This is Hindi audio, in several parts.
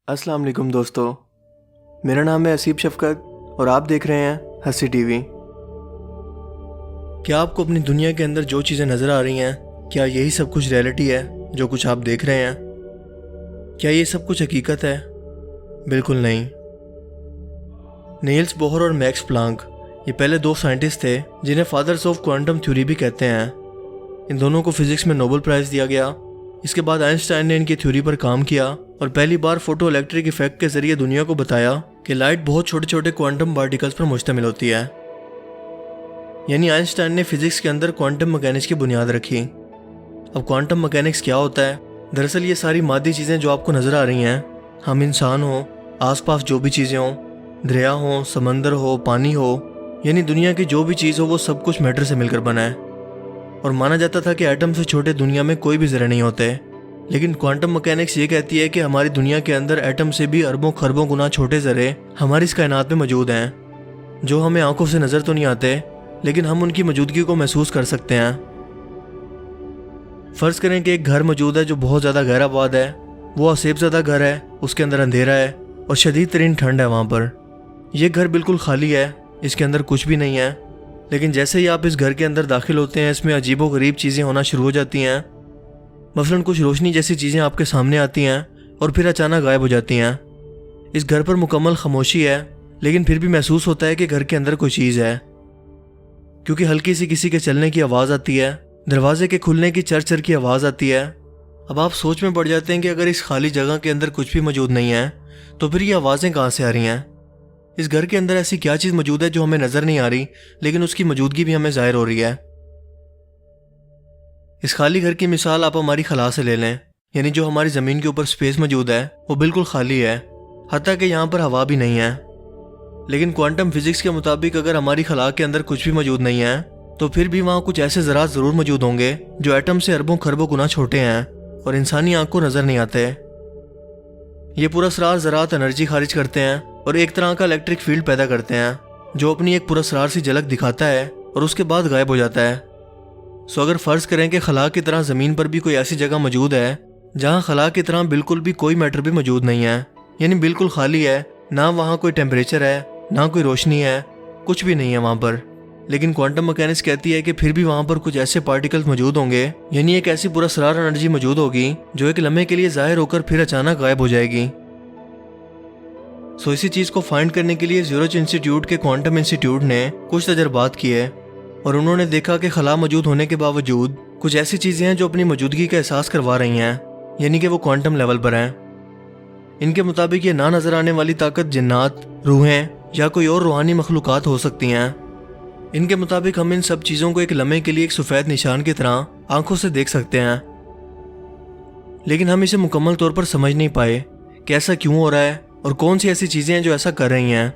अस्सलाम वालेकुम दोस्तों, मेरा नाम है असीब शफ़क़त और आप देख रहे हैं हंसी टीवी। क्या आपको अपनी दुनिया के अंदर जो चीज़ें नज़र आ रही हैं, क्या यही सब कुछ रियलिटी है जो कुछ आप देख रहे हैं? क्या ये सब कुछ हकीकत है? बिल्कुल नहीं। नील्स बोहर और मैक्स प्लांक ये पहले दो साइंटिस्ट थे जिन्हें फादर्स ऑफ क्वांटम थ्योरी भी कहते हैं। इन दोनों को फिज़िक्स में नोबेल प्राइज़ दिया गया। इसके बाद आइंस्टाइन ने इनकी थ्योरी पर काम किया और पहली बार फोटो इलेक्ट्रिक इफेक्ट के जरिए दुनिया को बताया कि लाइट बहुत छोटे छोटे क्वांटम पार्टिकल्स पर मुश्तमिल होती है। यानी आइंस्टाइन ने फिजिक्स के अंदर क्वांटम मैकेनिक्स की बुनियाद रखी। अब क्वांटम मैकेनिक्स क्या होता है? दरअसल ये सारी मादी चीज़ें जो आपको नज़र आ रही हैं, हम इंसान हो, आसपास जो भी चीज़ें हों, दरिया हो, समंदर हो, पानी हो, यानी दुनिया की जो भी चीज़ हो वो सब कुछ मैटर से मिलकर बना है। और माना जाता था कि एटम से छोटे दुनिया में कोई भी ज़रे नहीं होते, लेकिन क्वांटम मैकेनिक्स ये कहती है कि हमारी दुनिया के अंदर एटम से भी अरबों खरबों गुना छोटे ज़रे हमारी इस कायनात में मौजूद हैं, जो हमें आंखों से नज़र तो नहीं आते, लेकिन हम उनकी मौजूदगी को महसूस कर सकते हैं। फ़र्ज़ करें कि एक घर मौजूद है जो बहुत ज़्यादा गहरा आबाद है, वो असेबज़दा घर है, उसके अंदर अंधेरा है और शदीद तरीन ठंड है वहाँ पर। यह घर बिल्कुल खाली है, इसके अंदर कुछ भी नहीं है, लेकिन जैसे ही आप इस घर के अंदर दाखिल होते हैं, इसमें अजीबोगरीब चीज़ें होना शुरू हो जाती हैं। मसलन कुछ रोशनी जैसी चीज़ें आपके सामने आती हैं और फिर अचानक गायब हो जाती हैं। इस घर पर मुकम्मल खामोशी है, लेकिन फिर भी महसूस होता है कि घर के अंदर कोई चीज़ है, क्योंकि हल्की सी किसी के चलने की आवाज़ आती है, दरवाजे के खुलने की चर चर की आवाज़ आती है। अब आप सोच में पड़ जाते हैं कि अगर इस खाली जगह के अंदर कुछ भी मौजूद नहीं है तो फिर ये आवाज़ें कहाँ से आ रही हैं? इस घर के अंदर ऐसी क्या चीज़ मौजूद है जो हमें नज़र नहीं आ रही, लेकिन उसकी मौजूदगी भी हमें ज़ाहिर हो रही है। इस खाली घर की मिसाल आप हमारी खला से ले लें, यानी जो हमारी ज़मीन के ऊपर स्पेस मौजूद है वो बिल्कुल खाली है, हत्ता कि यहाँ पर हवा भी नहीं है। लेकिन क्वांटम फिजिक्स के मुताबिक अगर हमारी खला के अंदर कुछ भी मौजूद नहीं है तो फिर भी वहाँ कुछ ऐसे ज़रात ज़रूर मौजूद होंगे जो एटम से अरबों खरबों गुना छोटे हैं और इंसानी आँख को नज़र नहीं आते। ये पुरअसरार ज़रात एनर्जी खारिज करते हैं और एक तरह का इलेक्ट्रिक फील्ड पैदा करते हैं जो अपनी एक पुरअसरार सी झलक दिखाता है और उसके बाद गायब हो जाता है। सो अगर फ़र्ज़ करें कि खला की तरह ज़मीन पर भी कोई ऐसी जगह मौजूद है जहाँ खला की तरह बिल्कुल भी कोई मैटर भी मौजूद नहीं है, यानी बिल्कुल खाली है, ना वहाँ कोई टेम्परेचर है, ना कोई रोशनी है, कुछ भी नहीं है वहाँ पर, लेकिन क्वांटम मैकेनिक्स कहती है कि फिर भी वहाँ पर कुछ ऐसे पार्टिकल्स मौजूद होंगे, यानी एक ऐसी पुरअसरार एनर्जी मौजूद होगी जो एक लम्हे के लिए ज़ाहिर होकर फिर अचानक गायब हो जाएगी। सो इसी चीज़ को फाइंड करने के लिए ज़्यूरिच इंस्टीट्यूट के क्वांटम इंस्टीट्यूट ने कुछ तजर्बात किए और उन्होंने देखा कि खला मौजूद होने के बावजूद कुछ ऐसी चीज़ें हैं जो अपनी मौजूदगी का एहसास करवा रही हैं, यानी कि वो क्वांटम लेवल पर हैं। इनके मुताबिक ये ना नज़र आने वाली ताकत जिन्नात, रूहें या कोई और रूहानी मखलूक़ात हो सकती हैं। इनके मुताबिक हम इन सब चीज़ों को एक लम्हे के लिए एक सफ़ेद निशान की तरह आंखों से देख सकते हैं, लेकिन हम इसे मुकम्मल तौर पर समझ नहीं पाए कि ऐसा क्यों हो रहा है और कौन सी ऐसी चीज़ें हैं जो ऐसा कर रही हैं,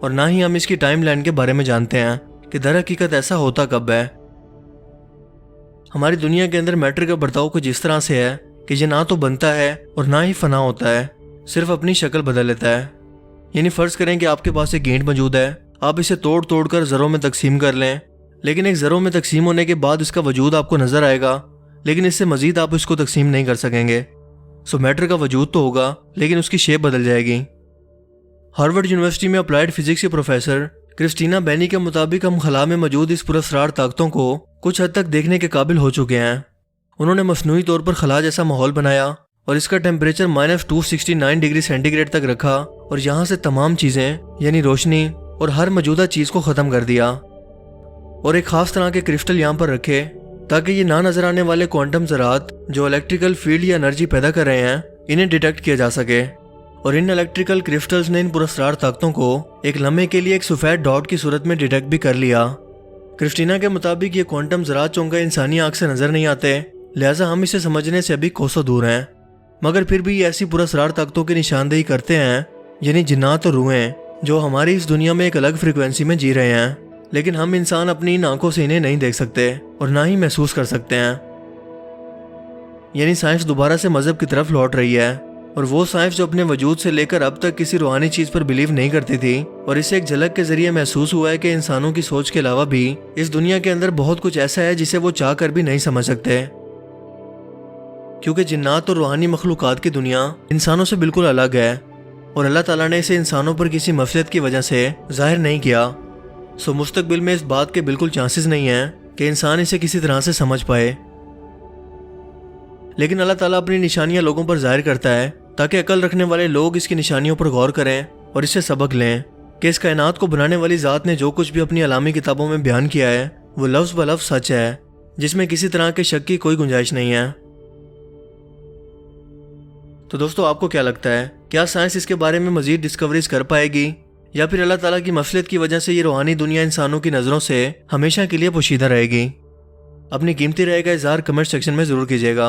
और ना ही हम इसकी टाइम लाइन के बारे में जानते हैं कि दर हकीकत ऐसा होता कब है। हमारी दुनिया के अंदर मैटर का बर्ताव कुछ इस तरह से है कि ये ना तो बनता है और ना ही फना होता है, सिर्फ अपनी शक्ल बदल लेता है। यानी फ़र्ज़ करें कि आपके पास एक गेंद मौजूद है, आप इसे तोड़ तोड़ कर ज़रों में तकसीम कर लें, लेकिन एक ज़रों में तकसीम होने के बाद इसका वजूद आपको नज़र आएगा, लेकिन इससे मज़ीद आप इसको तकसीम नहीं कर सकेंगे। सो मैटर का वजूद तो होगा, लेकिन उसकी शेप बदल जाएगी। हार्वर्ड यूनिवर्सिटी में अप्लाइड फिजिक्स के प्रोफेसर क्रिस्टीना बेनी के मुताबिक हम खला में मौजूद इस पुरअसरार ताकतों को कुछ हद तक देखने के काबिल हो चुके हैं। उन्होंने मसनूई तौर पर खला जैसा माहौल बनाया और इसका टेम्परेचर -269 डिग्री सेंटीग्रेड तक रखा और यहाँ से तमाम चीज़ें यानी रोशनी और हर मौजूदा चीज़ को ख़त्म कर दिया और एक ख़ास तरह के क्रिस्टल यहाँ पर रखे ताकि ये ना नज़र आने वाले क्वांटम ज़रात जो इलेक्ट्रिकल फील्ड या एनर्जी पैदा कर रहे हैं इन्हें डिटेक्ट किया जा सके। और इन इलेक्ट्रिकल क्रिस्टल्स ने इन पुरअसरार ताकतों को एक लम्हे के लिए एक सफ़ेद डॉट की सूरत में डिटेक्ट भी कर लिया। क्रिस्टीना के मुताबिक ये क्वांटम ज़रात चूँकि इंसानी आँख से नज़र नहीं आते, लिहाजा हम इसे समझने से अभी कोसों दूर हैं, मगर फिर भी ये ऐसी पुरअसरार ताकतों की निशानदेही करते हैं, यानी जिन्नात और रूहें जो हमारी इस दुनिया में एक अलग फ्रिक्वेंसी में जी रहे हैं, लेकिन हम इंसान अपनी इन आंखों से इन्हें नहीं देख सकते और ना ही महसूस कर सकते हैं। यानी साइंस दोबारा से मज़हब की तरफ लौट रही है, और वो साइंस जो अपने वजूद से लेकर अब तक किसी रूहानी चीज़ पर बिलीव नहीं करती थी, और इसे एक झलक के जरिए महसूस हुआ है कि इंसानों की सोच के अलावा भी इस दुनिया के अंदर बहुत कुछ ऐसा है जिसे वो चाह कर भी नहीं समझ सकते, क्योंकि जिन्नात और रूहानी मखलूक़ात की दुनिया इंसानों से बिल्कुल अलग है और अल्लाह ताला ने इसे इंसानों पर किसी मफसद की वजह से जाहिर नहीं किया। सो मुस्तकबिल में इस बात के बिल्कुल चांसेस नहीं हैं कि इंसान इसे किसी तरह से समझ पाए। लेकिन अल्लाह ताला अपनी निशानियां लोगों पर जाहिर करता है ताकि अकल रखने वाले लोग इसकी निशानियों पर गौर करें और इससे सबक लें कि इस कायनात को बनाने वाली ज़ात ने जो कुछ भी अपनी अलामी किताबों में बयान किया है वो लफ्ज़ ब लफ्ज़ सच है, जिसमें किसी तरह के शक की कोई गुंजाइश नहीं है। तो दोस्तों, आपको क्या लगता है, क्या साइंस इसके बारे में मज़ीद डिस्कवरीज कर पाएगी या फिर अल्लाह ताला की मफसलत की वजह से ये रूहानी दुनिया इंसानों की नज़रों से हमेशा के लिए पोशीदा रहेगी? अपनी कीमती राय का इज़हार कमेंट सेक्शन में ज़रूर कीजिएगा।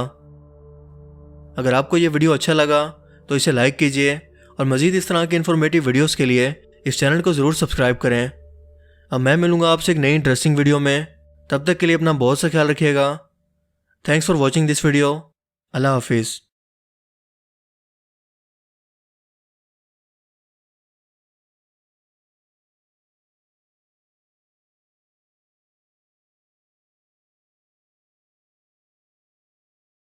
अगर आपको ये वीडियो अच्छा लगा तो इसे लाइक कीजिए और मज़ीद इस तरह के इन्फॉर्मेटिव वीडियोस के लिए इस चैनल को ज़रूर सब्सक्राइब करें। अब मैं मिलूँगा आपसे एक नई इंटरेस्टिंग वीडियो में। तब तक के लिए अपना बहुत सा ख्याल रखिएगा। Thanks for watching this video. अल्लाह हाफिज़।